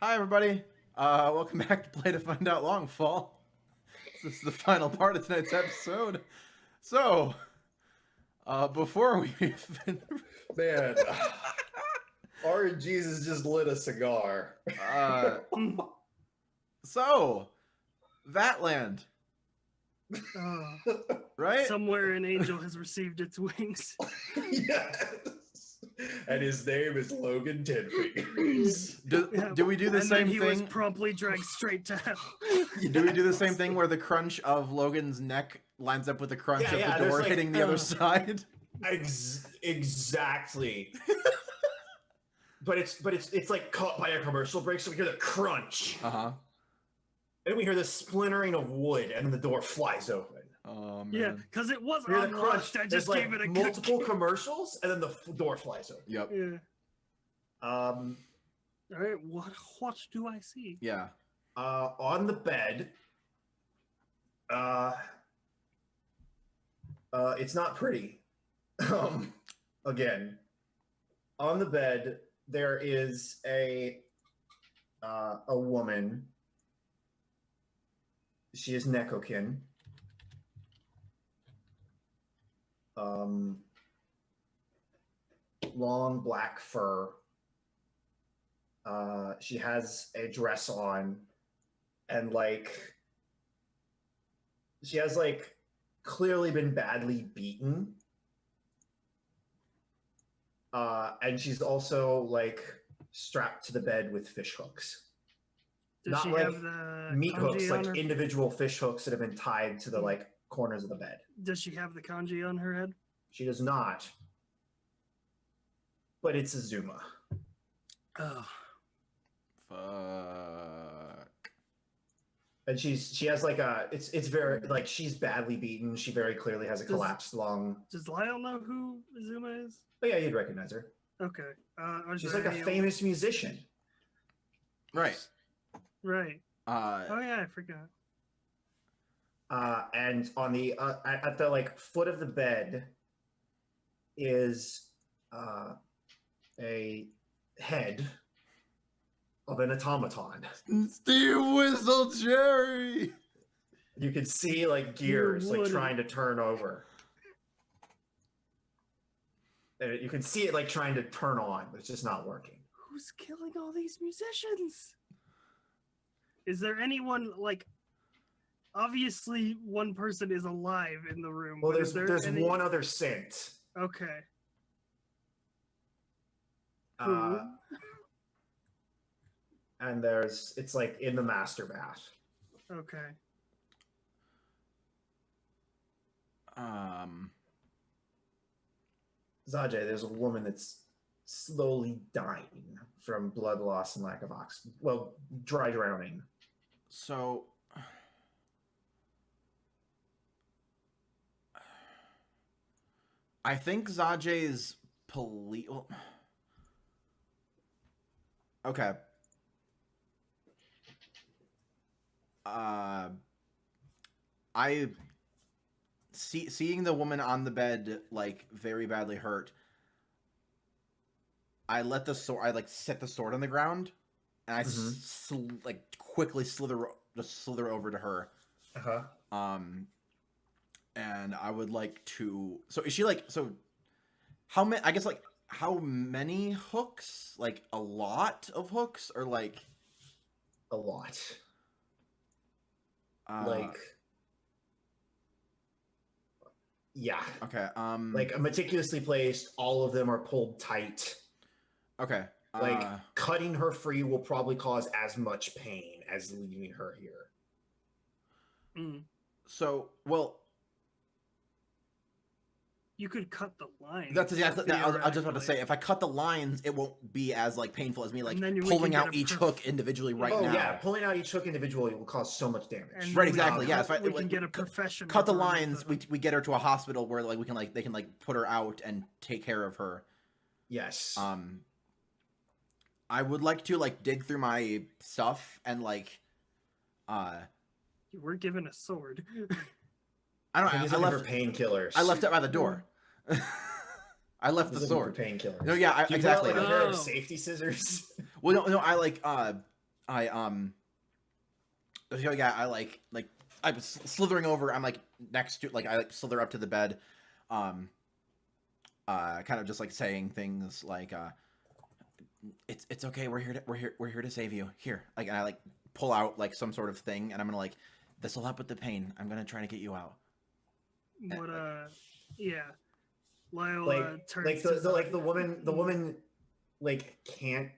Hi, everybody. Welcome back to Play to Find Out Longfall. This is the final part of tonight's episode. So, before we... Man, RNG's just lit a cigar. So, Vatland, right? Somewhere an angel has received its wings. Yes. And his name is Logan Tenfingers. Do we do the and same then he thing? was promptly dragged straight to hell. Do we do the same thing where the crunch of Logan's neck lines up with the crunch of the door hitting the other side? Exactly. but it's like caught by a commercial break, so we hear the crunch. Uh-huh. And we hear the splintering of wood, and then the door flies open. Oh, man. Yeah, because it was We hear the crunch. unlocked. I There's just like gave it a multiple kick. commercials, and then the door flies open. Yep. Yeah. All right, what do I see? Yeah. On the bed, it's not pretty. Again, on the bed there is a woman. She is Nekokin. Long black fur. She has a dress on, and she has clearly been badly beaten. And she's also strapped to the bed with fish hooks. Does Not she like have the meat hooks, kanji on her? individual fish hooks that have been tied to the corners of the bed. Does she have the kanji on her head? She does not. But it's a Zuma. Oh. Fuck. And she has it's very she's badly beaten. She very clearly has a collapsed lung. Does Lyle know who Azuma is? Oh yeah, you'd recognize her. Okay. She's like a famous musician. Right. Right. Oh yeah, I forgot. And on the at the foot of the bed is a head of an automaton. Steve Whistle Cherry! You can see gears trying to turn over. And you can see it trying to turn on, but it's just not working. Who's killing all these musicians? Is there anyone obviously one person is alive in the room? Well, but is there's any... one other synth. Okay. And it's in the master bath. Okay. Zajay, there's a woman that's slowly dying from blood loss and lack of oxygen. Well, dry drowning. So, I think Zajay's police. Well, okay. Seeing the woman on the bed very badly hurt. I let the sword. I set the sword on the ground, and I quickly slither over to her. And I would like to. So is she so? How many? I guess how many hooks? A lot of hooks, or a lot. Yeah. Okay. Meticulously placed. All of them are pulled tight. Okay. Cutting her free will probably cause as much pain as leaving her here. Mm. So, well, you could cut the lines. That's exactly. I was just about to say, if I cut the lines, it won't be as painful as me pulling out each hook individually now. Oh yeah, pulling out each hook individually will cause so much damage. And right, exactly. Yeah, we can get a professional. Cut the lines. We get her to a hospital where we can they can put her out and take care of her. Yes. I would like to dig through my stuff and You were given a sword. I left painkillers. I left it by the door. I left the sword. Painkillers. No, yeah, exactly. A pair of safety scissors. Well, no, I So yeah, I like I was slithering over. I'm like next to I like slither up to the bed, kind of just like saying things like it's okay. We're here to save you. Here, like, and I like pull out like some sort of thing, and I'm gonna like this will help with the pain. I'm gonna try to get you out. What yeah. Lyle turns like to the woman like can't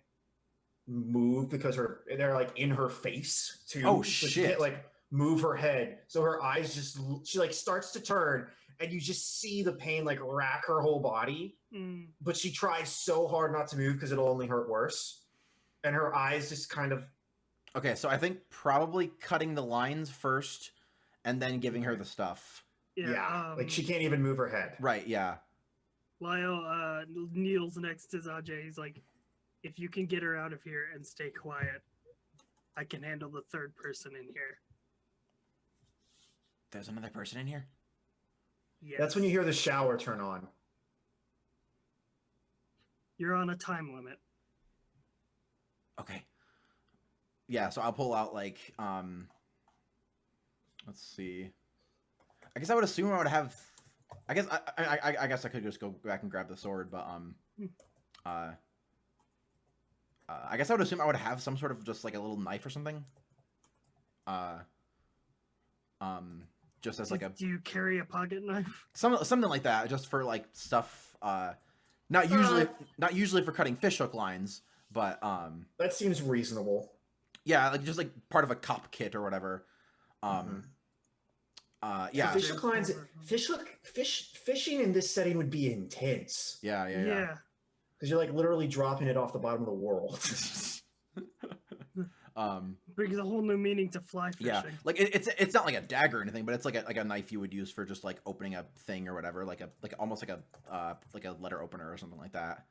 move because they're like in her face too. Oh, so she shit. can't like move her head, so her eyes she like starts to turn, and you just see the pain like rack her whole body. But she tries so hard not to move because it'll only hurt worse, and her eyes just kind of. Okay, so I think probably cutting the lines first, and then giving her the stuff. Yeah, like she can't even move her head. Right. Yeah. Lyle kneels next to Zajay. He's like, if you can get her out of here and stay quiet, I can handle the third person in here. There's another person in here? Yes. That's when you hear the shower turn on. You're on a time limit. Okay. Yeah, so I'll pull out like let's see. I guess I would assume I would have I guess I guess I could just go back and grab the sword, but I guess I would assume I would have some sort of just like a little knife or something. Just as like a. Do you carry a pocket knife? Something like that, just for like stuff. Not usually for cutting fishhook lines, but that seems reasonable. Yeah, like just like part of a cop kit or whatever. Yeah. Fishhook lines. Fishing in this setting would be intense. Yeah. Because you're like literally dropping it off the bottom of the world. Brings a whole new meaning to fly fishing. Yeah, like it's not like a dagger or anything, but it's like a knife you would use for just like opening a thing or whatever, like almost like a letter opener or something like that.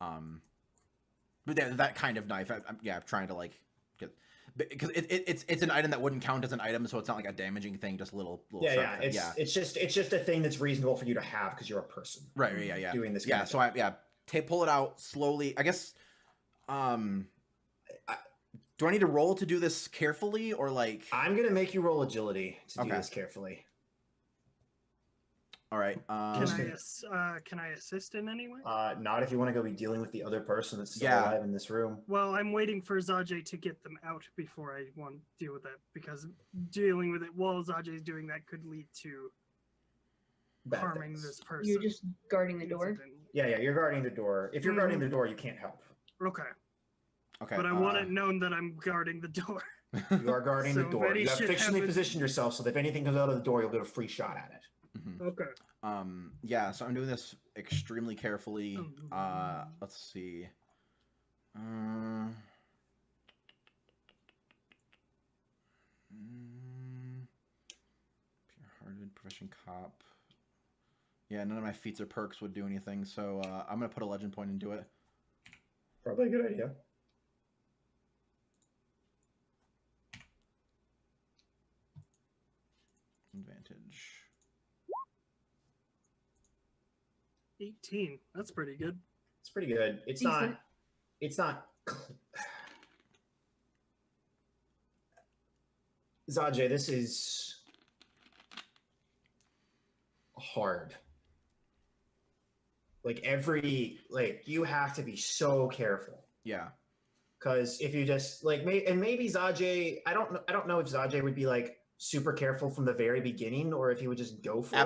But that kind of knife, I'm trying to like get because it's an item that wouldn't count as an item, so it's not like a damaging thing, just a little yeah. It's just a thing that's reasonable for you to have because you're a person. Right. Yeah. Doing this. Yeah. So pull it out slowly. I guess. Do I need to roll to do this carefully, or like? I'm gonna make you roll agility to do this carefully. All right. Can I assist in any way? Not if you want to go be dealing with the other person that's still alive in this room. Well, I'm waiting for Zajay to get them out before I want to deal with that, because dealing with it while Zajay's doing that could lead to harming this person. You're just guarding the door? Yeah, you're guarding the door. If you're guarding the door, you can't help. Okay. Okay. But I want it known that I'm guarding the door. You are guarding the door. You have fictionally positioned yourself so that if anything comes out of the door, you'll get a free shot at it. Mm-hmm. Okay. Yeah, so I'm doing this extremely carefully. Let's see. Pure-hearted, profession cop. Yeah, none of my feats or perks would do anything, so I'm gonna put a legend point into it. Probably a good idea. Advantage. 18. That's pretty good. It's pretty good. It's Decent. not. Zajay, this is hard. Like you have to be so careful. Yeah. Because if you just maybe Zajay, I don't know if Zajay would be like super careful from the very beginning, or if he would just go for it.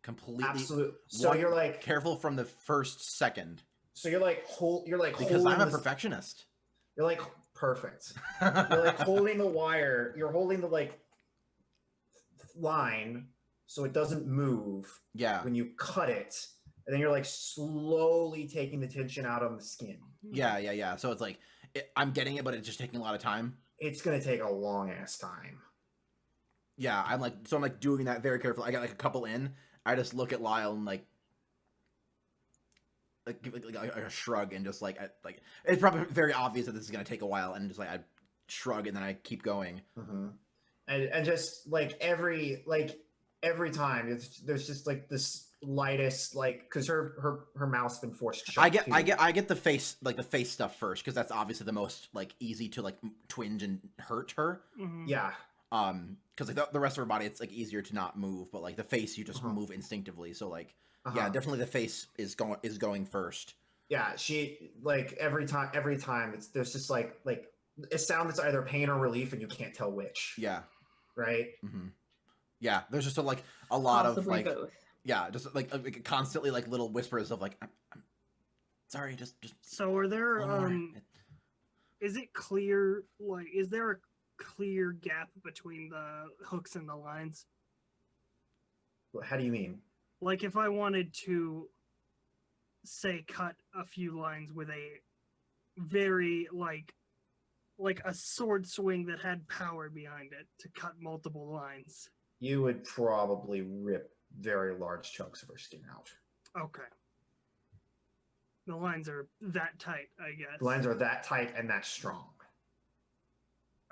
Completely. Absolutely. So you're like careful from the first second. So you're like because I'm a perfectionist. You're like perfect. You're like holding the wire. You're holding the like line so it doesn't move. Yeah. When you cut it, and then you're like slowly taking the tension out on the skin. Yeah. So it's like I'm getting it, but it's just taking a lot of time. It's gonna take a long ass time. Yeah, I'm like doing that very carefully. I got like a couple in. I just look at Lyle and like give a shrug and just like it's probably very obvious that this is gonna take a while, and just like I shrug and then I keep going. Mm-hmm. And just like every time there's just like this lightest, like, because her mouth's been forced shut. I get the face, like the face stuff first, because that's obviously the most like easy to like twinge and hurt her. Mhm. Yeah. Because like the rest of her body, it's like easier to not move, but like the face, you just move instinctively. So like, yeah, definitely the face is going first. Yeah, she like every time there's just like a sound that's either pain or relief, and you can't tell which. Yeah. Right. Mm-hmm. Yeah, there's just a lot Possibly of like both. yeah, just like constantly like little whispers of like, I'm sorry, just. So are there is it clear, like, is there a clear gap between the hooks and the lines? How do you mean? Like if I wanted to say cut a few lines with a very like a sword swing that had power behind it to cut multiple lines. You would probably rip very large chunks of her skin out. Okay. The lines are that tight, I guess. The lines are that tight and that strong.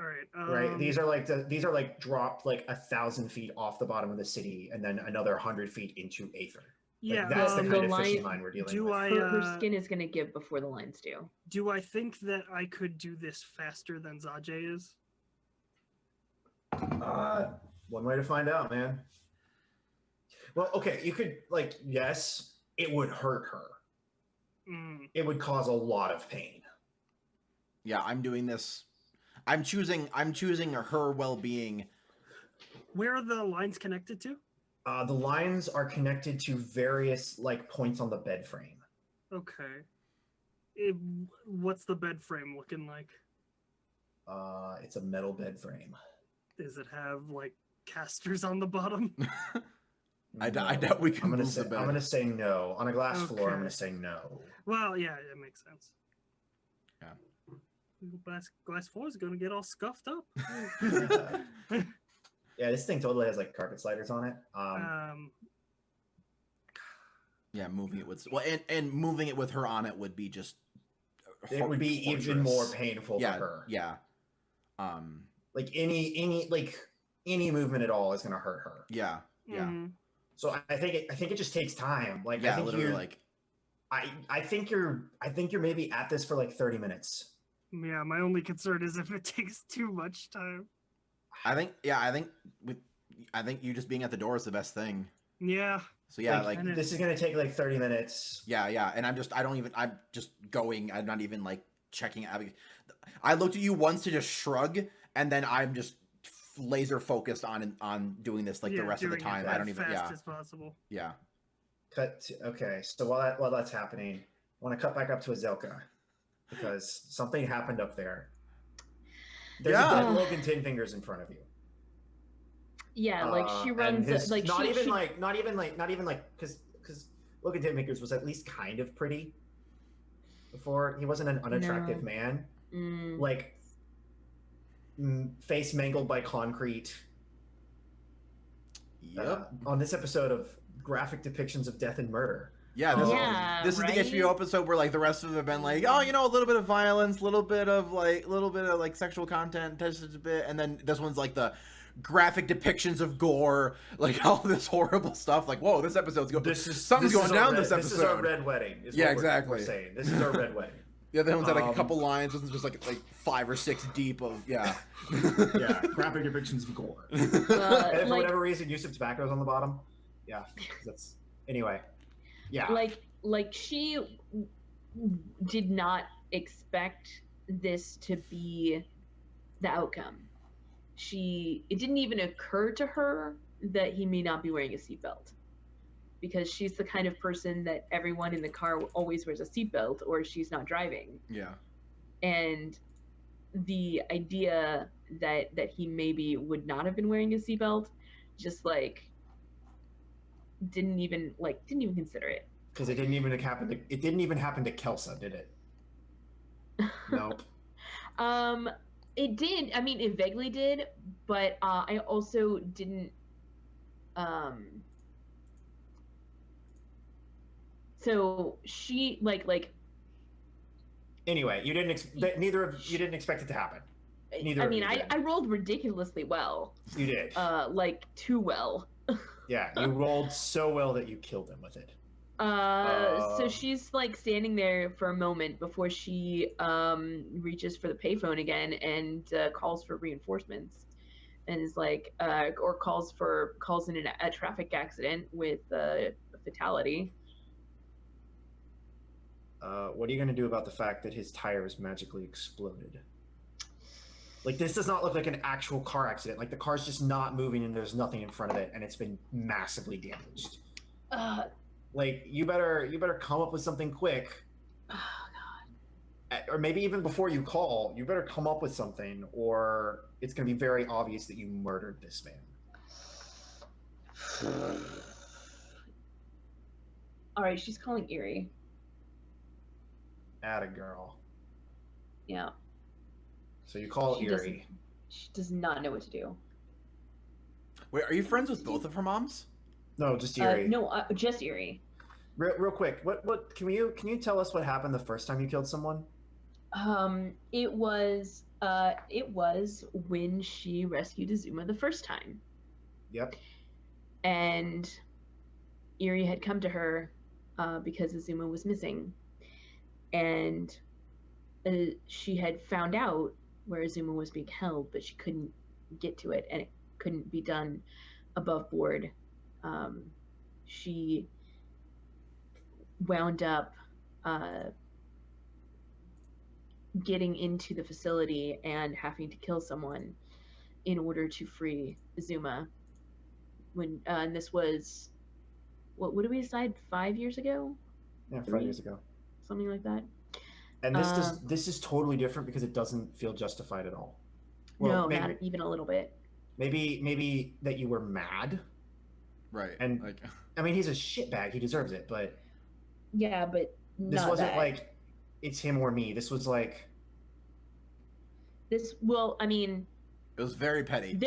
All right. Right. These are like dropped like 1,000 feet off the bottom of the city, and then another 100 feet into Aether. Yeah, that's the kind of line, fishing line we're dealing with. Her skin is going to give before the lines do. Do I think that I could do this faster than Zajay is? One way to find out, man. Well, okay, you could like, yes, it would hurt her. It would cause a lot of pain. Yeah, I'm doing this. I'm choosing her well-being. Where are the lines connected to? The lines are connected to various like points on the bed frame. Okay. What's the bed frame looking like? It's a metal bed frame. Does it have like casters on the bottom? I doubt we can move the bed. I'm gonna say no. On a glass floor, I'm gonna say no. Well, yeah, it makes sense. Yeah. Glass floor is gonna get all scuffed up. Yeah, this thing totally has like carpet sliders on it. Yeah, moving it with and moving it with her on it would be just. It would be even more painful for her. Yeah. Like any movement at all is gonna hurt her. Yeah. Yeah. Mm-hmm. So I think it just takes time. Like yeah, I think literally like. I think you're maybe at this for like 30 minutes. Yeah, my only concern is if it takes too much time. I think you just being at the door is the best thing. Yeah. So yeah, like this is gonna take like 30 minutes. Yeah, and I'm just going. I'm not even like checking. I looked at you once to just shrug, and then I'm just laser focused on doing this like the rest of the time. I don't even fast as possible. Yeah. Okay, so while that's happening, I want to cut back up to Azelka because something happened up there. There's a dead Logan Tin Fingers in front of you. Yeah, like she runs like not even like because Logan Tin Fingers was at least kind of pretty before. He wasn't an unattractive man. Like face mangled by concrete. Yep. On this episode of graphic depictions of death and murder. Yeah, this is the HBO episode where like the rest of them have been like, oh, you know, a little bit of violence, a little bit of like sexual content, just a bit, and then this one's like the graphic depictions of gore, like all this horrible stuff. Like, whoa, this episode's going. Something's going down this episode. This is our red wedding. Yeah, exactly. We're saying this is our red wedding. The other one's had like a couple lines. This is just like 5 or 6 deep of yeah, graphic depictions of gore. And for whatever reason, Yusuf Tobacco's on the bottom. Yeah, that's anyway. Yeah, like she did not expect this to be the outcome. It didn't even occur to her that he may not be wearing a seatbelt, because she's the kind of person that everyone in the car always wears a seatbelt or she's not driving. Yeah. And the idea that he maybe would not have been wearing a seatbelt, just like didn't even consider it. Because it didn't even happen to Kelsa, did it? Nope. It did. I mean, it vaguely did, but I also didn't. So she like. Anyway, you didn't. You didn't expect it to happen. I rolled ridiculously well. You did. Like too well. Yeah, you rolled so well that you killed him with it. So she's like standing there for a moment before she reaches for the payphone again and calls for reinforcements, and is like, or calls in a traffic accident with a fatality. What are you going to do about the fact that his tires magically exploded? Like, this does not look like an actual car accident. Like, the car's just not moving and there's nothing in front of it, and it's been massively damaged. Like, you better come up with something quick. Oh God. Or maybe even before you call, you better come up with something, or it's going to be very obvious that you murdered this man. All right, she's calling Erie. Atta girl. Yeah. So you call Erie. She does not know what to do. Wait, are you friends with both of her moms? No, just Erie. No, just Erie. Real quick, what can you tell us what happened the first time you killed someone? It was when she rescued Azuma the first time. Yep. And Erie had come to her because Azuma was missing, and she had found out where Azuma was being held, but she couldn't get to it, and it couldn't be done above board. She wound up getting into the facility and having to kill someone in order to free Azuma. When and this was, what did we decide, 5 years ago? Yeah, 5 years ago. Something like that. And this is totally different because it doesn't feel justified at all. Well, no, maybe, not even a little bit. Maybe that you were mad. Right. And like, I mean, he's a shitbag. He deserves it. But yeah, but this wasn't like it's him or me. This was like this. Well, I mean, it was very petty.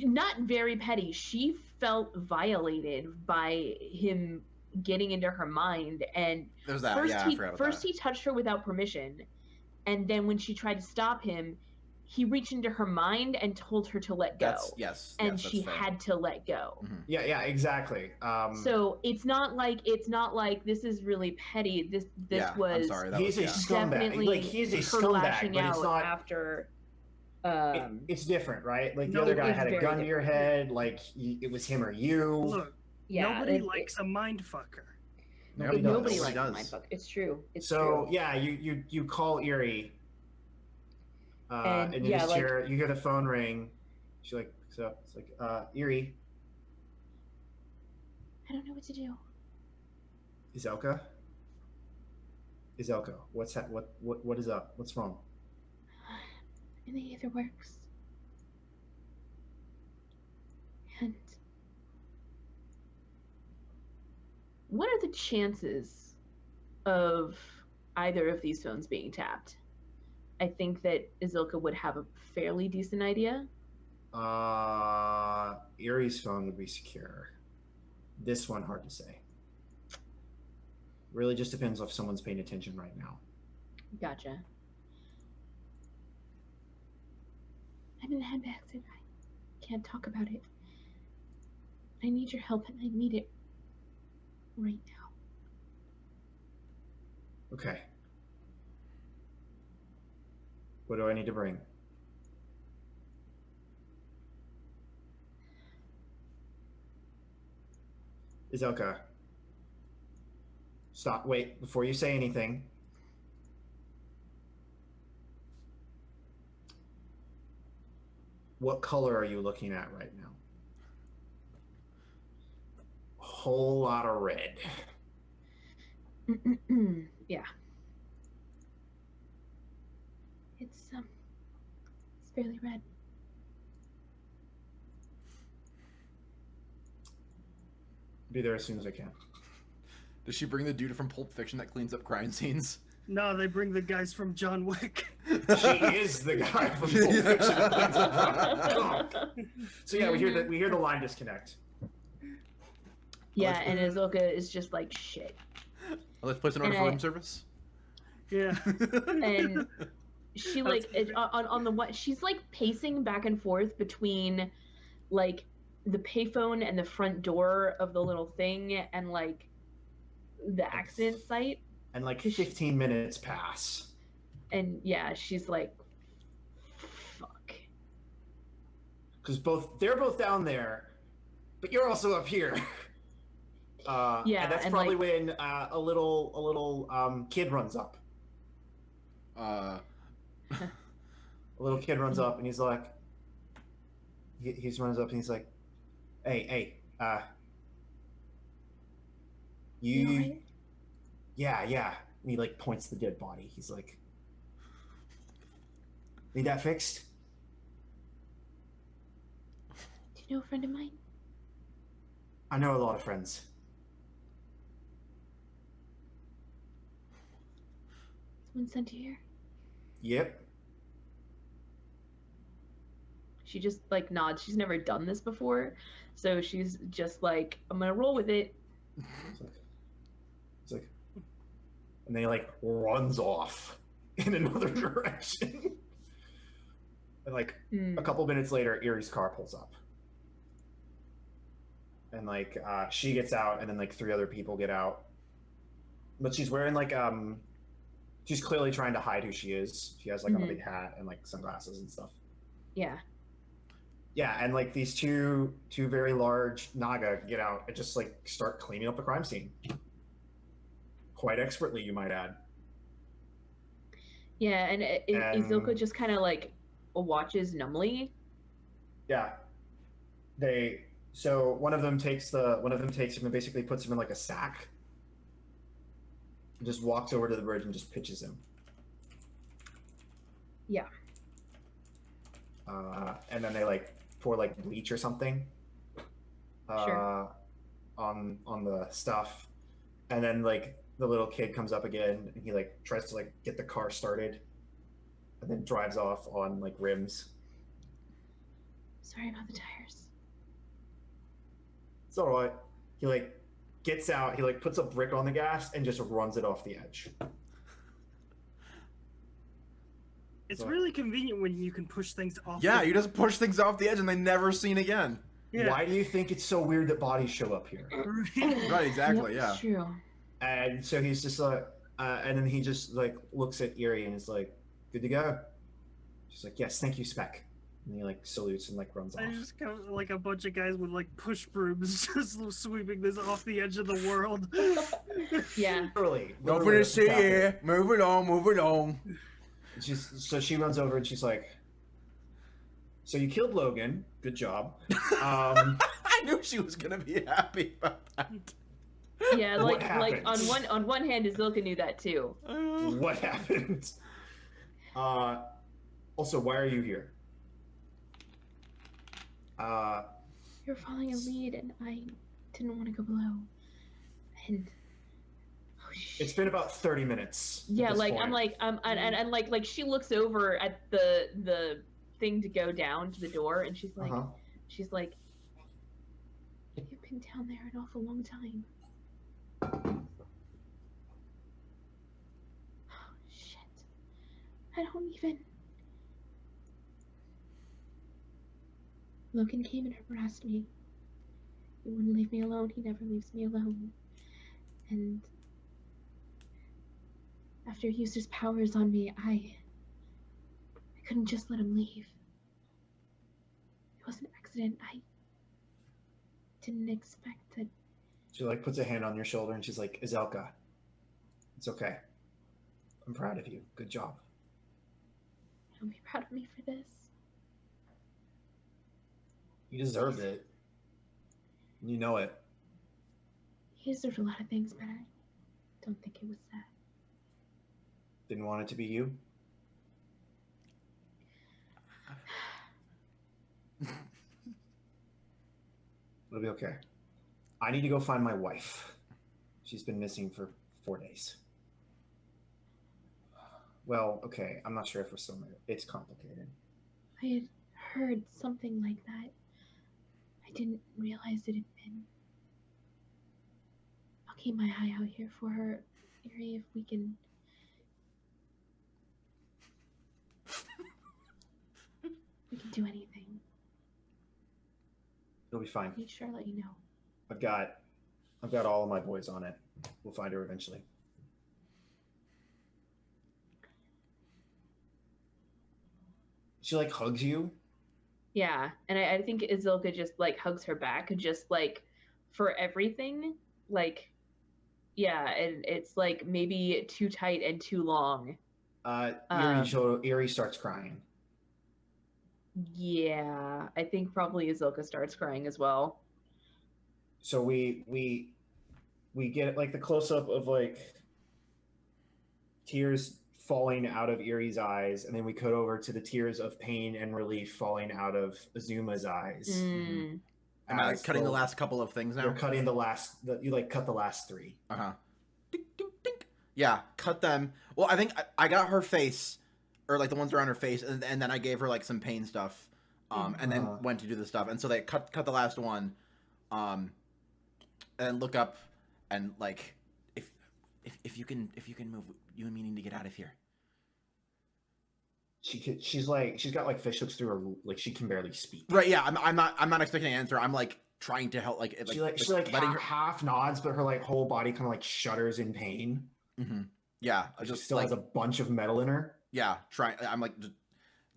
Not very petty. She felt violated by him getting into her mind, and there's that. First he touched her without permission, and then when she tried to stop him, he reached into her mind and told her to let go. And she had to let go. Mm-hmm. Yeah, exactly. So it's not like this is really petty. This was. I'm sorry, he's a scumbag. Like, he's a scumbag, but it's not after. It's different, right? Like the other guy had a gun to your head. Like it was him or you. Look, nobody likes a mind fucker. Nobody likes a mind fucker. It's true. It's true. Yeah, you call Erie. And you just hear the phone ring. She's like, so it's like, Erie. I don't know what to do. Izelka, what's that? What is up? What's wrong? And the ether works. And what are the chances of either of these phones being tapped? I think that Azilka would have a fairly decent idea. Erie's phone would be secure. This one, hard to say. Really just depends if someone's paying attention right now. Gotcha. I'm in a head accident. I can't talk about it. I need your help, and I need it right now. Okay. What do I need to bring? Izelka. Stop. Wait, before you say anything. What color are you looking at right now? A whole lot of red. Yeah. It's fairly red. Be there as soon as I can. Does she bring the dude from Pulp Fiction that cleans up crime scenes? No, they bring the guys from John Wick. She is the guy from Pulp Fiction that cleans up crime. So yeah, we hear the line disconnect. Yeah, and Azilka is just like, shit. Let's place an order for room service. Yeah. And she like on the what she's like pacing back and forth between like the payphone and the front door of the little thing and like the accident site. And like 15 minutes pass. And yeah, she's like, fuck. Because they're both down there, but you're also up here. Yeah, and that's and, probably like, when a little kid runs up. Uh, A little kid runs up and he's like, he runs up and he's like, hey, You all right? yeah. And he like points to the dead body. He's like, need that fixed? Do you know a friend of mine? I know a lot of friends. Someone sent you here? Yep. She just like nods. She's never done this before, so she's just like, I'm gonna roll with it. It's like, and then he like runs off in another direction. And like a couple minutes later, Erie's car pulls up. And like she gets out, and then like 3 other people get out. But she's wearing like she's clearly trying to hide who she is. She has like on a big hat and like sunglasses and stuff. Yeah. Yeah, and like these two very large Naga get out and just like start cleaning up the crime scene. Quite expertly, you might add. Yeah, and Izilka just kind of like watches numbly. Yeah. So one of them takes him and basically puts him in like a sack. And just walks over to the bridge and just pitches him. Yeah. And then they like pour like bleach or something Sure. on the stuff, and then like the little kid comes up again and he like tries to like get the car started and then drives off on like rims. Sorry about the tires. It's all right. He like gets out, he like puts a brick on the gas and just runs it off the edge. It's really convenient when you can push things off. yeah, you just push things off the edge and they never seen again. Yeah. Why do you think it's so weird that bodies show up here? Right, exactly, Yep, yeah. it's true. And so he's just like, and then he just like looks at Erie and is like, "Good to go." She's like, "Yes, thank you, Spec." And he like salutes and like runs off. I just got like a bunch of guys with like push brooms just sweeping this off the edge of the world. Yeah. Literally, Nothing to see here. Move it on. So she runs over and she's like, "So you killed Logan. Good job." I knew she was gonna be happy about that. Yeah, What like happened? on one hand, Izilka knew that too. What happened? Also, why are you here? You're following a lead, and I didn't want to go below. And oh shit. It's been about 30 minutes. at Yeah, this like point. I'm like and like she looks over at the thing to go down to the door, and she's like, you've been down there an awful long time. Oh shit. I don't even. Logan came and harassed me. He wouldn't leave me alone. He never leaves me alone. And after he used his powers on me, I couldn't just let him leave. It was an accident. I didn't expect that. She like puts a hand on your shoulder and she's like, "Izelka, it's okay. I'm proud of you. Good job." Don't be proud of me for this. You deserved it. You know it. He deserved a lot of things, but I don't think it was that. Didn't want it to be you. It'll be okay. I need to go find my wife. She's been missing for 4 days. Well, okay. I'm not sure if we're still married. It's complicated. I had heard something like that. I didn't realize it had been. I'll keep my eye out here for her, Erie, if we can. We can do anything. It'll be fine. Be sure to let you know. I've got all of my boys on it. We'll find her eventually. She like hugs you. Yeah, and I think Izilka just like hugs her back, just like for everything. Like, yeah, and it's like maybe too tight and too long. Eerie starts crying. Yeah, I think probably Izilka starts crying as well. So we get like the close up of like tears falling out of Eerie's eyes, and then we cut over to the tears of pain and relief falling out of Azuma's eyes. Mm. Am I like cutting the last couple of things now? You're cutting you like cut the last 3. Dink, dink, dink. Yeah, cut them. Well, I think I got her face, or like the ones around her face, and then I gave her like some pain stuff, and then went to do the stuff, and so they cut the last one, and then look up, and like if you can move, you and me need to get out of here. She's got like fish hooks through her, like she can barely speak. Right? Yeah, I'm not expecting an answer. I'm like trying to help. She half nods, but her like whole body kind of like shudders in pain. Mm-hmm. Yeah, she just still has a bunch of metal in her. Yeah, I'm like just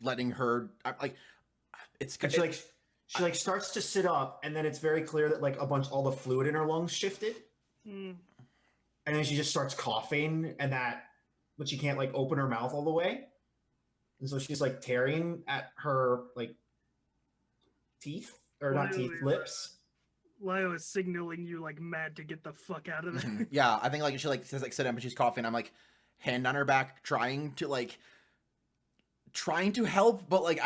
letting her. I'm like, she starts to sit up, and then it's very clear that like all the fluid in her lungs shifted, and then she just starts coughing, but she can't like open her mouth all the way, and so she's like tearing at her like teeth or not teeth, lips. Lio is signaling you like mad to get the fuck out of there. Yeah, I think like she like says like sit down, but she's coughing. I'm like hand on her back, trying to help, but like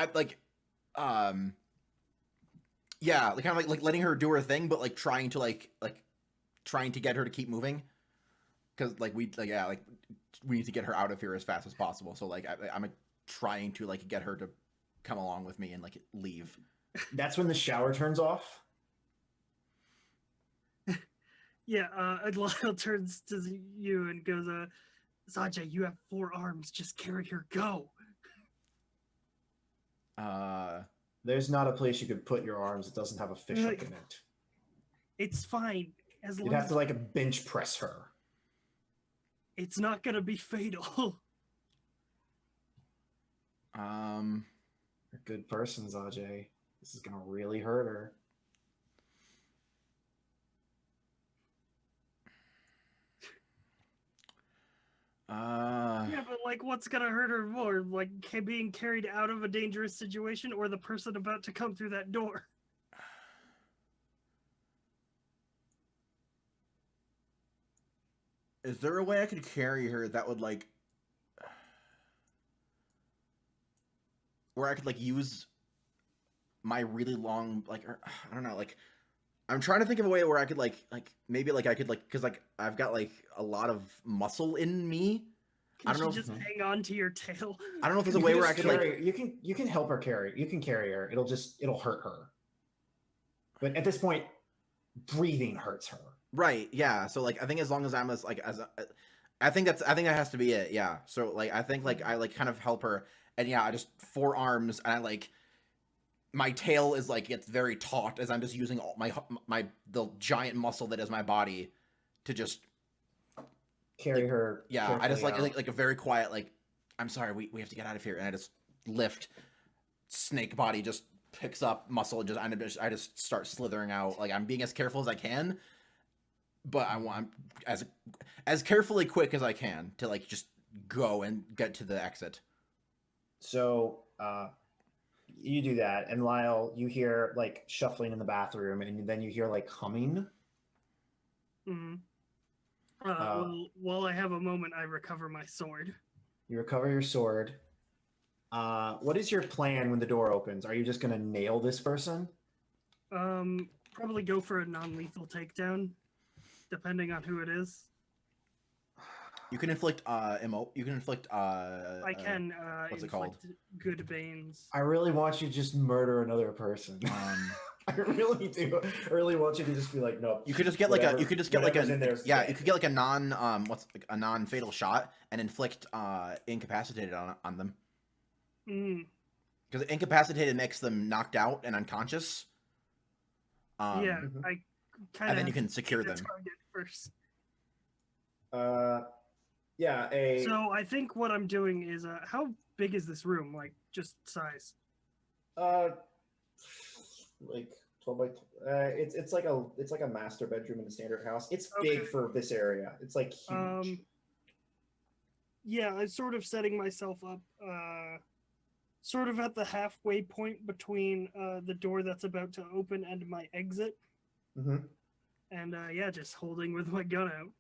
yeah, like kind of like letting her do her thing, but like trying to get her to keep moving, because like we need to get her out of here as fast as possible. So like I'm like trying to like get her to come along with me and like leave. That's when the shower turns off. Yeah, Lyle turns to you and goes, Sajay, you have 4 arms. Just carry her. Go. There's not a place you could put your arms that doesn't have a fish hook in it. It's fine. You'd have to like bench press her. It's not gonna be fatal. You're a good person, Sajay. This is gonna really hurt her. Yeah, but like, what's gonna hurt her more? Like being carried out of a dangerous situation, or the person about to come through that door? Is there a way I could carry her that would like, where I could like use my really long I don't know, like I'm trying to think of a way where I could maybe I could because I've got like a lot of muscle in me. I don't know. Just hang on to your tail. I don't know if there's a way where I could you can help her carry. You can carry her. It'll hurt her. But at this point, breathing hurts her. Right. Yeah. So like I think as long as I'm I think that has to be it. Yeah. So like I think I kind of help her, and yeah, I just 4 arms, and I my tail is it's very taut as I'm just using all the giant muscle that is my body to just carry her. Yeah, I just like a very quiet I'm sorry, we have to get out of here, and I just lift. Snake body just picks up muscle, I just start slithering out. Like I'm being as careful as I can, but I want as carefully quick as I can to just go and get to the exit. So you do that, and Lyle, you hear shuffling in the bathroom, and then you hear humming. Mm-hmm. While I have a moment, I recover my sword. You recover your sword. What is your plan when the door opens? Are you just gonna nail this person? Probably go for a non-lethal takedown, depending on who it is. You can inflict you can inflict I can what's it called? Good banes. I really want you to just murder another person. I really do. I really want you to just be nope. You could just get you could get you could get a non-fatal shot and inflict incapacitated on them. Because incapacitated makes them knocked out and unconscious. Yeah, Mhm. I kind of. and then you can secure them. Target first. Yeah. So I think what I'm doing is, how big is this room? Like just size. Like 12 by. It's like a master bedroom in a standard house. It's big Okay. for this area. It's like huge. Yeah, I'm sort of setting myself up, sort of at the halfway point between the door that's about to open and my exit, Mm-hmm. and yeah, just holding with my gun out,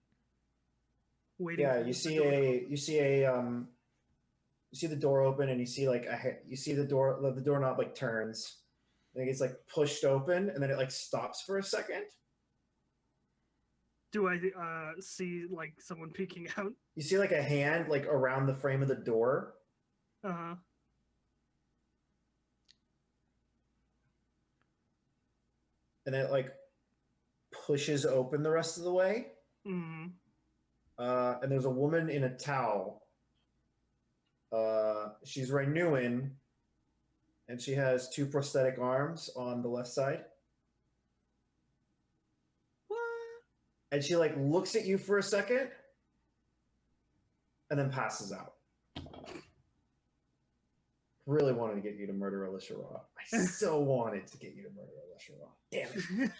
waiting. Yeah, for you the see door to a open. you see a you see the door open, and you see like you see the doorknob like turns. I think it's like pushed open, and then it like stops for a second. Do I see like someone peeking out? You see like a hand like around the frame of the door. Uh-huh. And it like pushes open the rest of the way. Mm. And there's a woman in a towel. She's Renewing, and she has 2 prosthetic arms on the left side. What? And she like looks at you for a second, and then passes out. Really wanted to get you to murder Alicia Raw. I so wanted to get you to murder Alicia Raw. Damn it.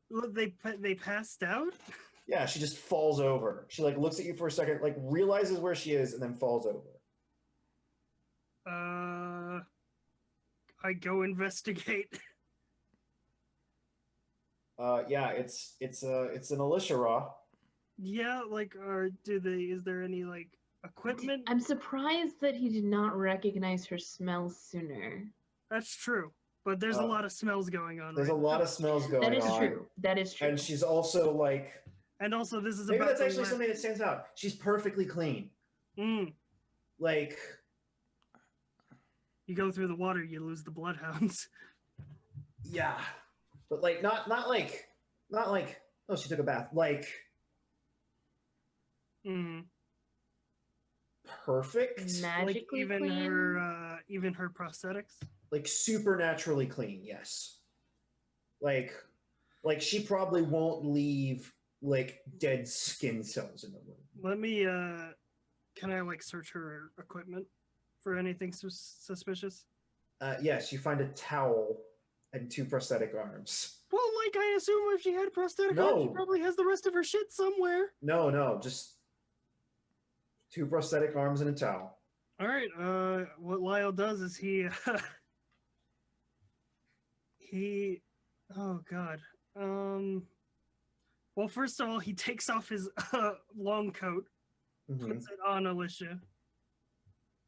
Look, they passed out. Yeah, she just falls over. She like looks at you for a second, like realizes where she is, and then falls over. I go investigate. Yeah, it's an Alicia Raw. Yeah, like, is there any like equipment? I'm surprised that he did not recognize her smell sooner. That's true, but there's a lot of smells going on. There's a lot of smells going on. That is true. That is true. And she's also like. And also, this is maybe about that's actually something that stands out. She's perfectly clean. Like. You go through the water, you lose the bloodhounds. Yeah, but like not like oh, she took a bath, like perfect, magically like clean. Even her prosthetics, like supernaturally clean. Yes, like she probably won't leave like dead skin cells in the room. Let me can I like search her equipment for anything suspicious? Yes, you find a towel and 2 prosthetic arms. Well, like, I assume if she had prosthetic arms, she probably has the rest of her shit somewhere. No, just 2 prosthetic arms and a towel. All right. What Lyle does is he. Oh God. Well, first of all, he takes off his long coat, puts it on Alicia,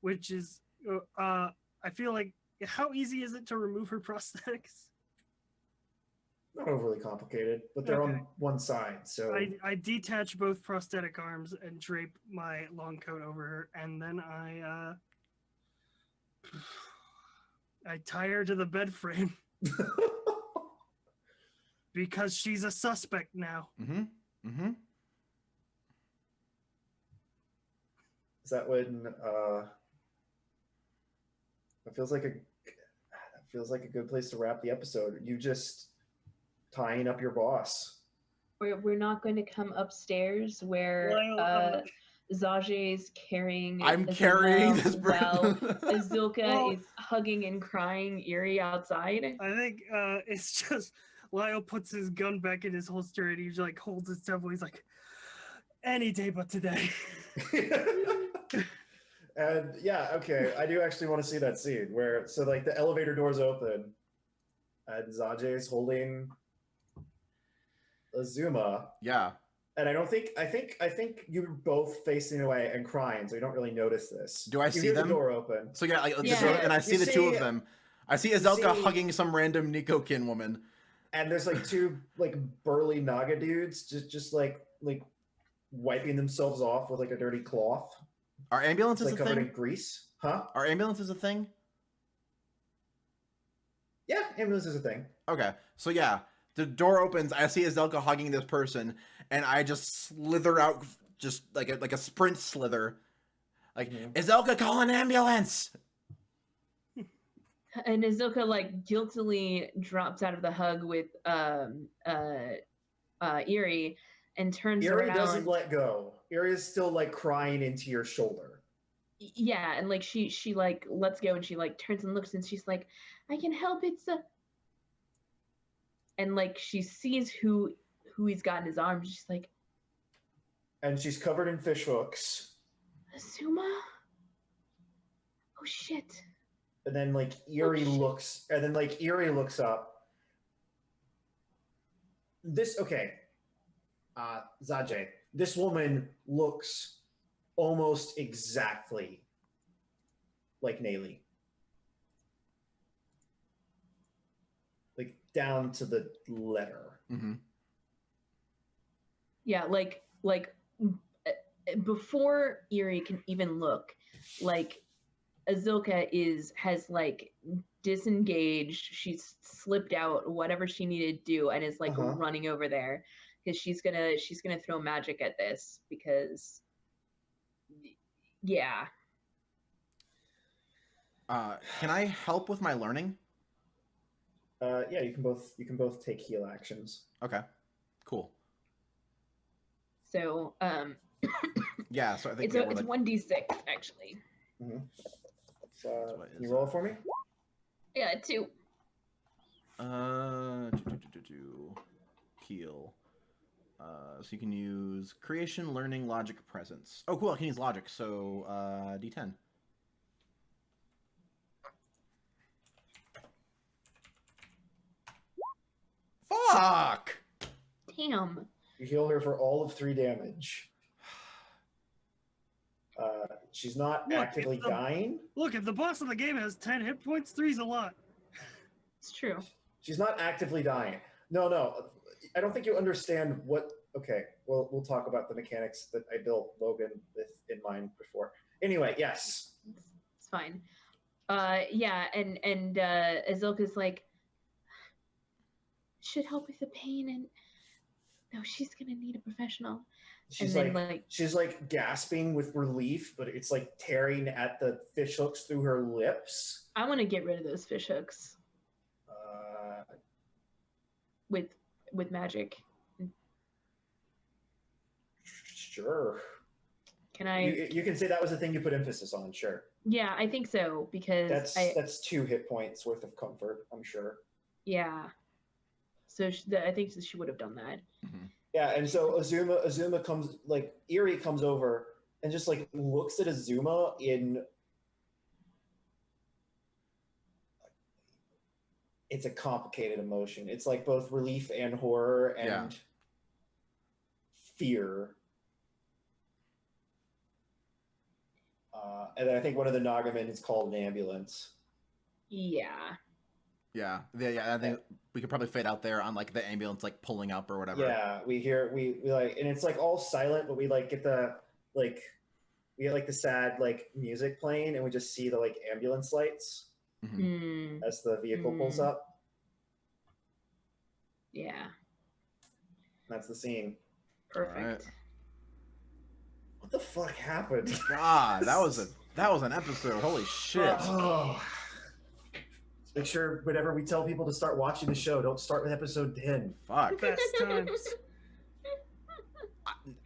which is, I feel like, how easy is it to remove her prosthetics? Not overly complicated, but they're on one side, so... I detach both prosthetic arms and drape my long coat over her, and then I tie her to the bed frame. Because she's a suspect now. Is that when it feels like a good place to wrap the episode. You just tying up your boss. We're not going to come upstairs where Zajay's carrying. I'm carrying this while Azilka is hugging and crying Eerie outside. I think it's just Lyle puts his gun back in his holster and he like holds his temple. He's like, any day but today. And yeah, okay, I do actually want to see that scene where like the elevator doors open and Zajay's holding Azuma. Yeah. And I think you're both facing away and crying, so you don't really notice this. Do I see them? The door open. So yeah, and I see the 2 of them. I see Azilka hugging some random Nikokin woman. And there's like 2 like burly Naga dudes just like wiping themselves off with like a dirty cloth. Are ambulances like a covered thing? in grease? Huh? Are ambulances a thing? Yeah, ambulance is a thing. Okay, so yeah, the door opens. I see Azilka hugging this person, and I just slither out, just like a sprint slither. Like, Azilka, call an ambulance! And Azoka like guiltily drops out of the hug with Eerie and turns Eerie around. doesn't let go. Eerie is still like crying into your shoulder. Yeah, and like she like lets go and she like turns and looks and she's like, I can help, it's a, and like she sees who he's got in his arms. She's like, and she's covered in fish hooks. Azuma? Oh shit. And then like Eerie looks up. This Zajay, this woman looks almost exactly like Nayli. Like down to the letter. Mm-hmm. Yeah, like before Eerie can even look, like Azoka has like disengaged. She's slipped out, whatever she needed to do, and is like running over there because she's gonna throw magic at this because, yeah. Can I help with my learning? Yeah, you can both take heal actions. Okay, cool. So yeah, so I think it's 1d6 actually. Mm-hmm. So can you roll it for me? Yeah, 2. Heal. So you can use creation, learning, logic, presence. Oh, cool! I can use logic. So D10. Fuck! Damn. You heal her for all of 3 damage. She's not actively dying. Look, if the boss of the game has 10 hit points, 3's a lot. It's true. She's not actively dying. No. I don't think you understand what... Okay, well, we'll talk about the mechanics that I built Logan with in mind before. Anyway, yes. It's fine. Yeah, and Azilka's like, should help with the pain, and no, she's gonna need a professional. She's she's like gasping with relief, but it's like tearing at the fish hooks through her lips. I want to get rid of those fish hooks. With magic. Sure. Can I? You can say that was the thing you put emphasis on. Sure. Yeah, I think so because that's 2 hit points worth of comfort. I'm sure. Yeah. So I think she would have done that. Mm-hmm. Yeah, and so Azuma comes, like, Eerie comes over and just, like, looks at Azuma in... It's a complicated emotion. It's, like, both relief and horror and fear. And then I think one of the Nagamen is called an ambulance. Yeah. Yeah. I think we could probably fade out there on like the ambulance like pulling up or whatever. Yeah, we like, and it's like all silent, but we like get the like we get like the sad like music playing, and we just see the like ambulance lights as the vehicle pulls up. Yeah. That's the scene. Perfect. Right. What the fuck happened? God, that was an episode. Holy shit. Make sure whenever we tell people to start watching the show, don't start with episode 10. Fuck. Best times.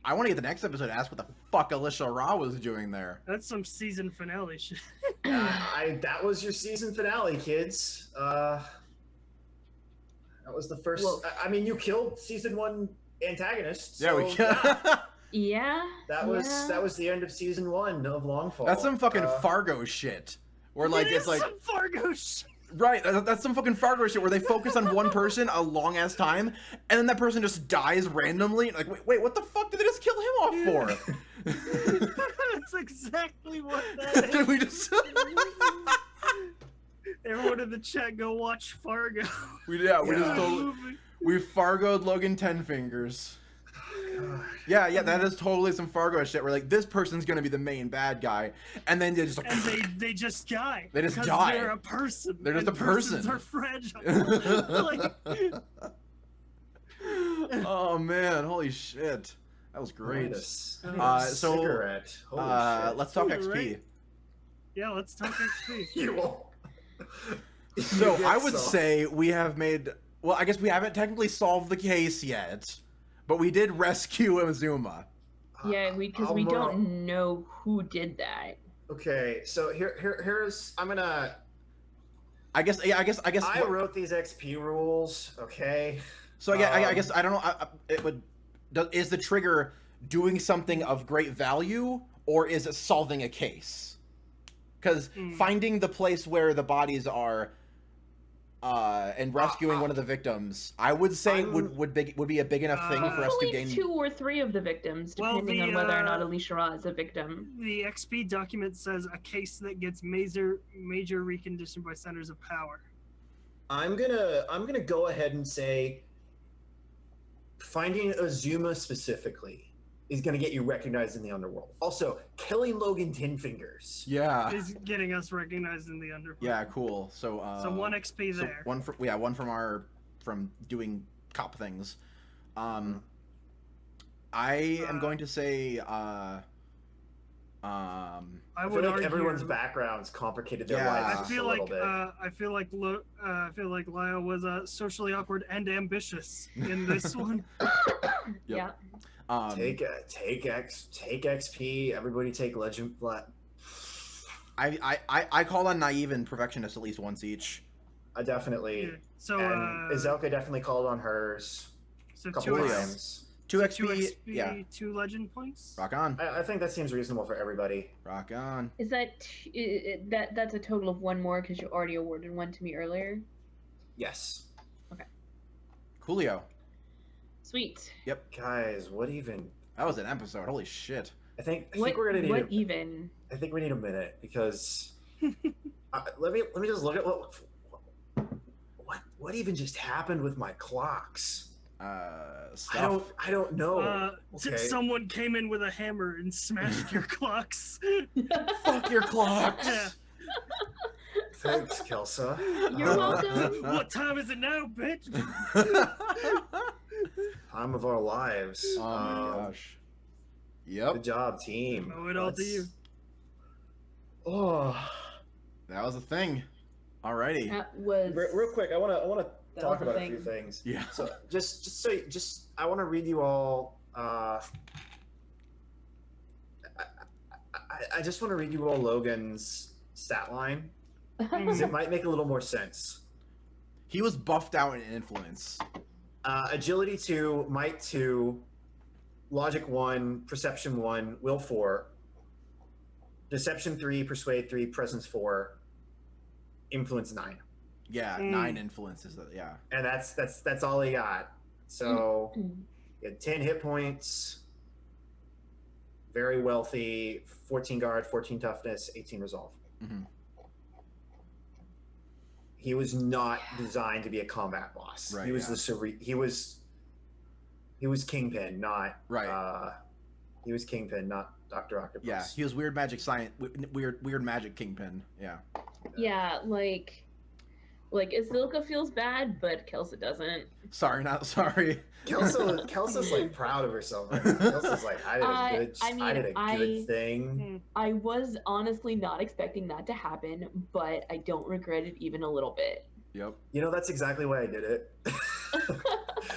I want to get the next episode asked what the fuck Alicia Ra was doing there. That's some season finale shit. That was your season finale, kids. That was the first. Well, I mean, you killed season 1 antagonist. Yeah, so we killed. Yeah. That was the end of season 1 of Longfall. That's some fucking Fargo shit. Where like it's like some Fargo shit. Right, that's some fucking Fargo shit where they focus on one person a long ass time, and then that person just dies randomly. Like, wait, what the fuck did they just kill him off for? That's exactly what that is. We just Everyone in the chat, go watch Fargo. we Fargoed Logan 10 Fingers. Yeah, that is totally some Fargo shit. Where like this person's gonna be the main bad guy, and then they just they just die. They just because die. They're a person. They're just a person. Persons are fragile. Like... Oh man, holy shit, that was great. Cigarette. Holy shit. Let's talk XP. Right. Yeah, let's talk XP. You will. So You I guess would so. say we have made. Well, I guess we haven't technically solved the case yet, but we did rescue Azuma. Yeah, because I'll we mor- don't know who did that. Okay, so here's I'm gonna. I guess. Yeah. I wrote these XP rules. Okay. So I guess I don't know. It would. Is the trigger doing something of great value, or is it solving a case? Because finding the place where the bodies are, and rescuing one of the victims, I would say would be a big enough thing for us to gain. 2 or 3 of the victims, depending on whether or not Alicia Ra is a victim. The XP document says a case that gets major reconditioned by centers of power. I'm gonna go ahead and say finding Azuma specifically is gonna get you recognized in the underworld. Also, killing Logan Tinfingers. Yeah. Is getting us recognized in the underworld. Yeah. Cool. So. So 1 XP So there. one from doing cop things. I am going to say. I I would feel like argue everyone's backgrounds complicated their Yeah. I lives just feel a like little bit. I feel like Lyle was socially awkward and ambitious in this one. Yeah. Take XP. Everybody take Legend. I call on naive and perfectionist at least once each. I definitely. Yeah. So And Izelka definitely called on hers so a couple 2 times. 2 2 XP. XP, Yeah. 2 legend points. Rock on. I think that seems reasonable for everybody. Rock on. Is that's a total of 1 more because you already awarded 1 to me earlier? Yes. Coolio. Sweet. Guys, what even? That was an episode. Holy shit. I think What, we're gonna need. what even? I think we need a minute because let me just look at what even just happened with my clocks. Stuff. I don't know. Okay. Someone came in with a hammer and smashed your clocks. Fuck your clocks. Yeah. Thanks, Kelsa. You're welcome. What time is it now, bitch? Time of our lives. Oh my gosh. Yep. Good job, team. Owe it all to you. Oh, That was a thing. Alrighty. That was real quick, I want to That talk was a about a few thing. things. Yeah. So I want to read you all. I just want to read you all Logan's stat line because it might make a little more sense. He was buffed out in influence. Agility 2, Might 2, Logic 1, Perception 1, Will 4, Deception 3, Persuade 3, Presence 4, Influence 9. Yeah, 9 influences. Yeah. And that's all he got. So he had 10 hit points, very wealthy, 14 guard, 14 toughness, 18 resolve. Mhm. He was not designed to be a combat boss. Right, he was he was Kingpin, not Right. He was Kingpin, not Dr. Octopus. Yeah, he was weird magic science, weird magic kingpin. Yeah. Yeah, like Azilka feels bad, but Kelsa doesn't. Sorry, not sorry. Kelsa's like proud of herself. Right now. Kelsa's like, I did a good thing. I was honestly not expecting that to happen, but I don't regret it even a little bit. Yep. You know, that's exactly why I did it.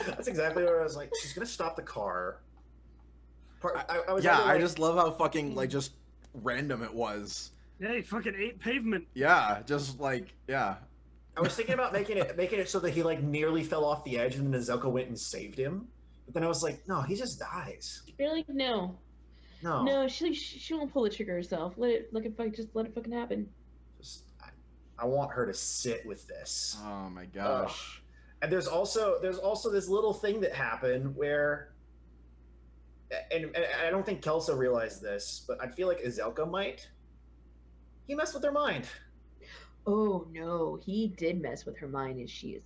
That's exactly where I was like, she's gonna stop the car. I just love how fucking like just random it was. Yeah, he fucking ate pavement. Yeah, just like yeah. I was thinking about making it so that he like nearly fell off the edge and then Azelka went and saved him. But then I was like, no, he just dies. You're like, no, she won't pull the trigger herself. Let it fucking happen. Just I want her to sit with this. Oh my gosh. And there's also this little thing that happened where, and I don't think Kelsa realized this, but I feel like Azelka might. He messed with her mind. Oh no, he did mess with her mind, and she is,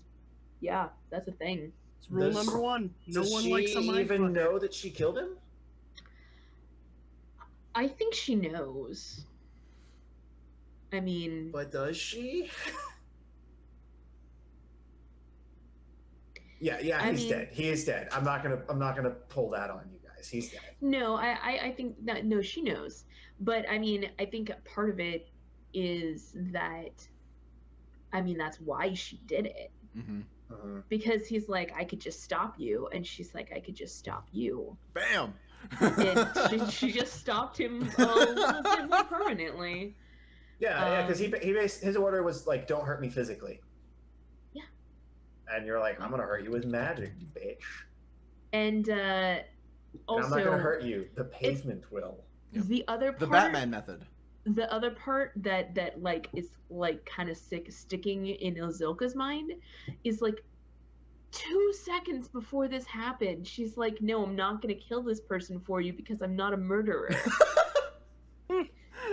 yeah, that's a thing. It's rule number 1. No Does one likes a she mind even fucker. know that she killed him? I think she knows. I mean, But does she? Yeah, he's dead. He is dead. I'm not gonna pull that on you guys. He's dead. no, I think that no, she knows. But I mean, I think part of it is that, I mean, that's why she did it. Mm-hmm. Because he's like, I could just stop you, and she's like, I could just stop you. Bam. And she just stopped him a little bit more permanently. Yeah, because his order was like, don't hurt me physically. Yeah. And you're like, I'm gonna hurt you with magic, bitch. And also, I'm not gonna hurt you. The pavement will. The other part, the Batman method. The other part that like is like kind of sticking in Ozilka's mind is like 2 seconds before this happened, she's like, no, I'm not gonna kill this person for you because I'm not a murderer.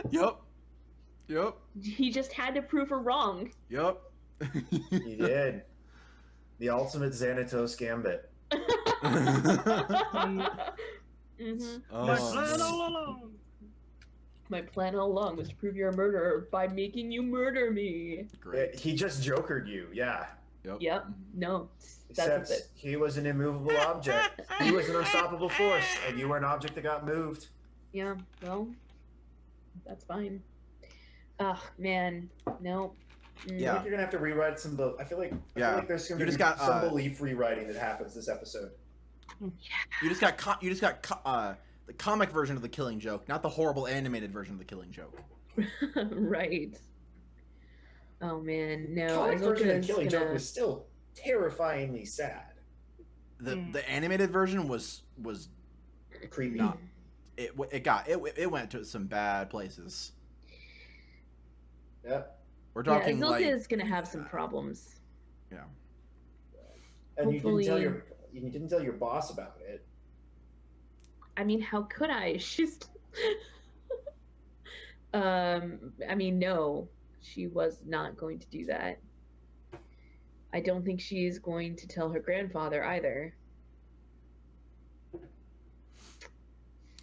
Yep. He just had to prove her wrong. Yep. He did. The ultimate Xanatos gambit. Oh, My plan all along. My plan all along was to prove you're a murderer by making you murder me. great. He just jokered you, yeah. Yep. No. Except That's it. he was an immovable object. He was an unstoppable force, and you were an object that got moved. Yeah. Well, that's fine. Ugh, man. No. I Yeah. think you're gonna have to rewrite some. I feel like there's gonna You be just got, some belief rewriting that happens this episode. You just got the comic version of the Killing Joke, not the horrible animated version of the Killing Joke. Right. Oh man, no. Comic version of Ozilka's the Killing Joke gonna- was still terrifyingly sad. The animated version was Creepy. not. It went to some bad places. Yep. We're talking Ozilka like is gonna have some problems. yeah. And Hopefully- you didn't tell your boss about it. I mean, how could I? She's. I mean, no, she was not going to do that. I don't think she's going to tell her grandfather either.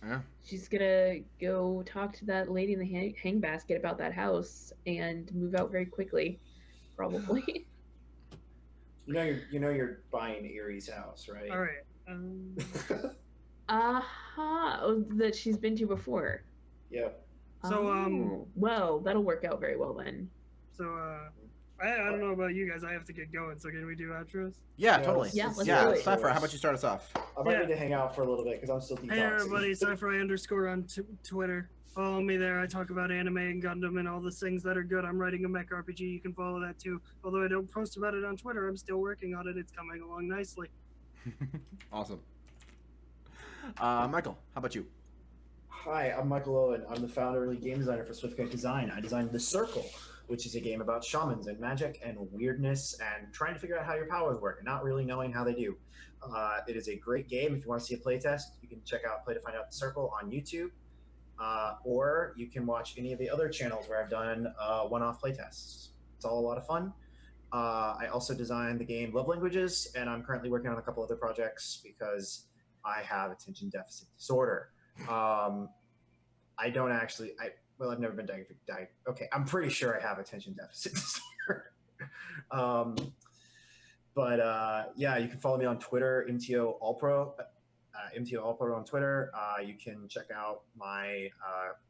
Yeah. She's gonna go talk to that lady in the hang basket about that house and move out very quickly, probably. You know you're buying Erie's house, right? All right. Oh, that she's been to before. Yep. So, Oh, well, that'll work out very well then. So, I don't know about you guys. I have to get going. So, can we do outros? Yeah, Yeah, totally. Yeah, let's Yeah, do it. Cypher, how about you start us off? I might Yeah. need to hang out for a little bit because I'm still detoxing. Hey, everybody. Cypher__ on Twitter. Follow me there. I talk about anime and Gundam and all the things that are good. I'm writing a mech RPG. You can follow that too. Although I don't post about it on Twitter, I'm still working on it. It's coming along nicely. Awesome. Michael, how about you? Hi, I'm Michael Owen. I'm the founder and lead game designer for Swiftcake Design. I designed The Circle, which is a game about shamans and magic and weirdness and trying to figure out how your powers work and not really knowing how they do. It is a great game. If you want to see a playtest, you can check out Play to Find Out The Circle on YouTube, or you can watch any of the other channels where I've done one-off playtests. It's all a lot of fun. I also designed the game Love Languages, and I'm currently working on a couple other projects because I have attention deficit disorder. I don't actually. I've never been diagnosed. Okay, I'm pretty sure I have attention deficit disorder. Yeah, you can follow me on Twitter, MTO Allpro. MTO Allpro on Twitter. You can check out my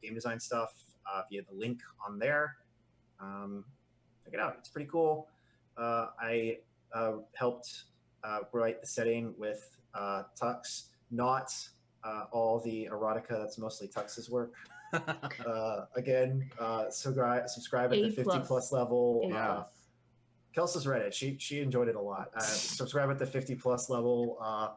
game design stuff via the link on there. Check it out. It's pretty cool. I helped write the setting with Tux, not all the erotica. That's mostly Tux's work. Again, subscribe at the 50+ level. Yeah. Kelsa's read it. She enjoyed it a lot. Subscribe at the 50+ level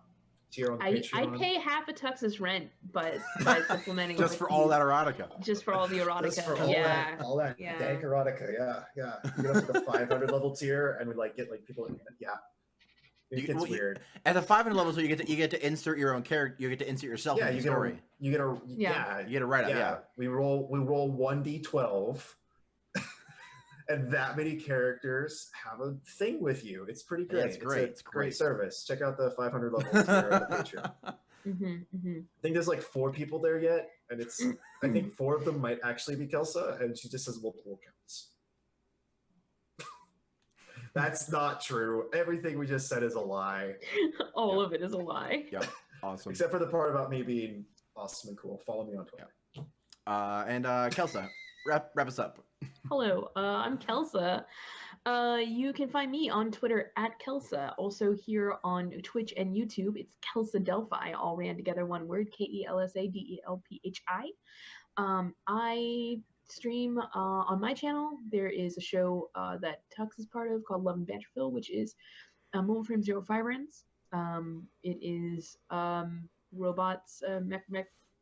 tier on the I Patreon. pay half a Tux's rent, but by supplementing Just with for all these- that erotica. just for all the erotica. Just for all Yeah. that, all that Yeah. dank erotica. Yeah. You go to the 500 level tier, and we get people. Yeah, it gets weird. At the 500 level, so you get to insert your own character. You get to insert yourself Yeah, in the story. you get a Yeah. You get to write it. Yeah. We roll 1d12, and that many characters have a thing with you. It's pretty great. it's great. A It's great. service. Check out the 500 level tier on the Patreon. I think there's like 4 people there yet, and I think 4 of them might actually be Kelsa, and she just says multiple counts. That's not true. Everything we just said is a lie, All of it is a lie. Yep. Awesome. except for the part about me being awesome and cool. Follow me on Twitter. And Kelsa, wrap us up. Hello, I'm Kelsa. You can find me on Twitter at Kelsa. Also here on Twitch and YouTube, it's Kelsa Delphi, all ran together one word, KELSADELPHI. I stream on my channel. There is a show that Tux is part of called Love and Banterville, which is Mobile Frame 05 runs. It is robots,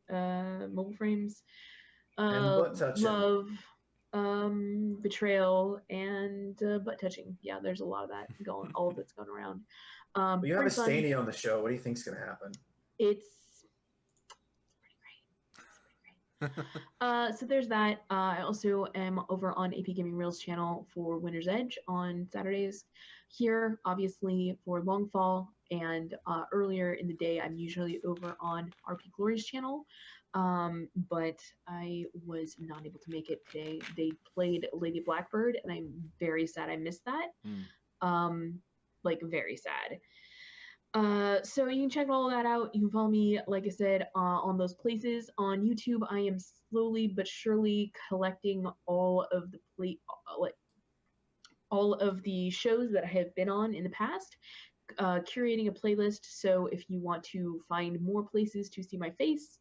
mobile frames, And butt touching. love, betrayal, and butt touching. Yeah, there's a lot of that going, all of it's going around. Well, you have a pretty fun. Staney on the show. What do you think's going to happen? It's pretty great. So there's that. I also am over on AP Gaming Reels channel for Winter's Edge on Saturdays. Here, obviously, for Longfall, and earlier in the day, I'm usually over on RP Glory's channel. But I was not able to make it today. They played Lady Blackbird, and I'm very sad I missed that. Like, very sad. So you can check all of that out. You can follow me, like I said, on those places. On YouTube, I am slowly but surely collecting all of the all of the shows that I have been on in the past, curating a playlist. So if you want to find more places to see my face,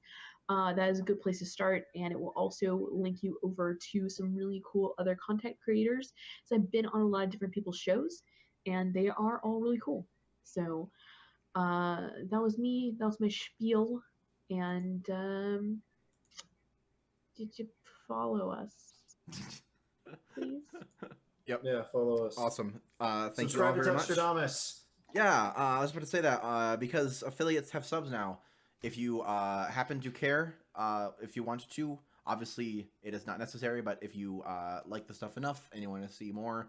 that is a good place to start, and it will also link you over to some really cool other content creators. So I've been on a lot of different people's shows, and they are all really cool. So that was me. That was my spiel. And did you follow us, please? Yep. Yeah, follow us. Awesome. Thank Subscribe you all to very much. Textradamus. Yeah, I was about to say that because affiliates have subs now. If you happen to care, if you want to, obviously it is not necessary, but if you like the stuff enough and you want to see more,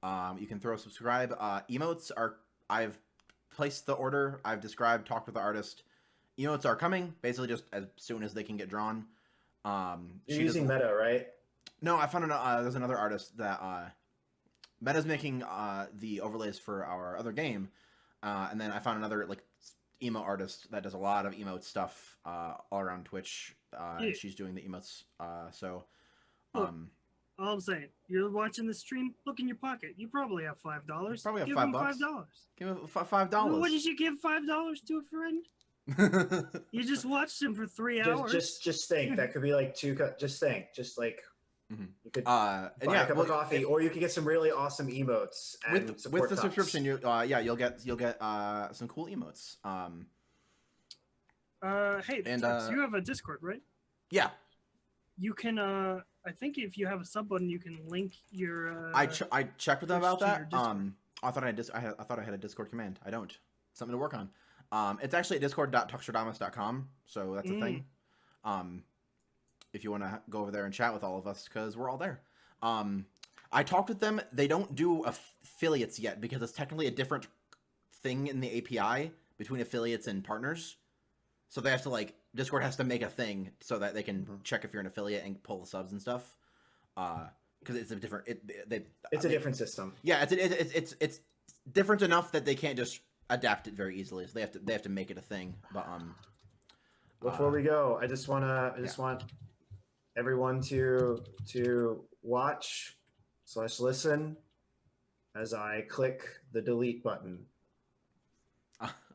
you can throw a subscribe. Emotes are, I've placed the order, I've described, talked with the artist. Emotes are coming, basically just as soon as they can get drawn. You're using Meta, right? No, I found there's another artist that Meta's making the overlays for our other game, and then I found another like emo artist that does a lot of emote stuff all around Twitch. And she's doing the emotes. All I'm saying, you're watching the stream. Look in your pocket. You probably have $5. Probably have give $5. him $5. Give him $5. What did you give $5 to a friend? You just watched him for 3 hours. Just think. That could be like just think. Just like you could buy a cup of coffee, or you could get some really awesome emotes. And with the subscription, you'll get some cool emotes. Hey, and Tux, you have a Discord, right? Yeah. You can I think if you have a sub button, you can link your. I checked with them about that. I thought I had a Discord command. I don't. Something to work on. It's actually at discord.tuxtradamus.com, so that's a thing. If you want to go over there and chat with all of us, because we're all there. I talked with them. They don't do affiliates yet because it's technically a different thing in the API between affiliates and partners. So they have to Discord has to make a thing so that they can check if you're an affiliate and pull the subs and stuff. Because it's a different. It's a different system. Yeah, it's different enough that they can't just adapt it very easily. So they have to make it a thing. But before we go, I just want everyone to watch/listen as I click the delete button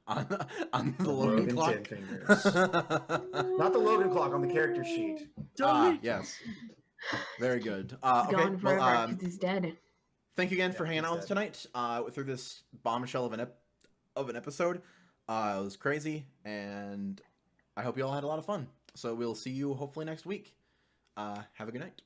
on the Logan clock. Not the Logan clock, on the character sheet. Yes. Very good. He's okay. gone forever because he's dead. Thank you again for hanging out with us tonight. Through this bombshell of an episode. It was crazy, and I hope you all had a lot of fun. So we'll see you hopefully next week. Have a good night.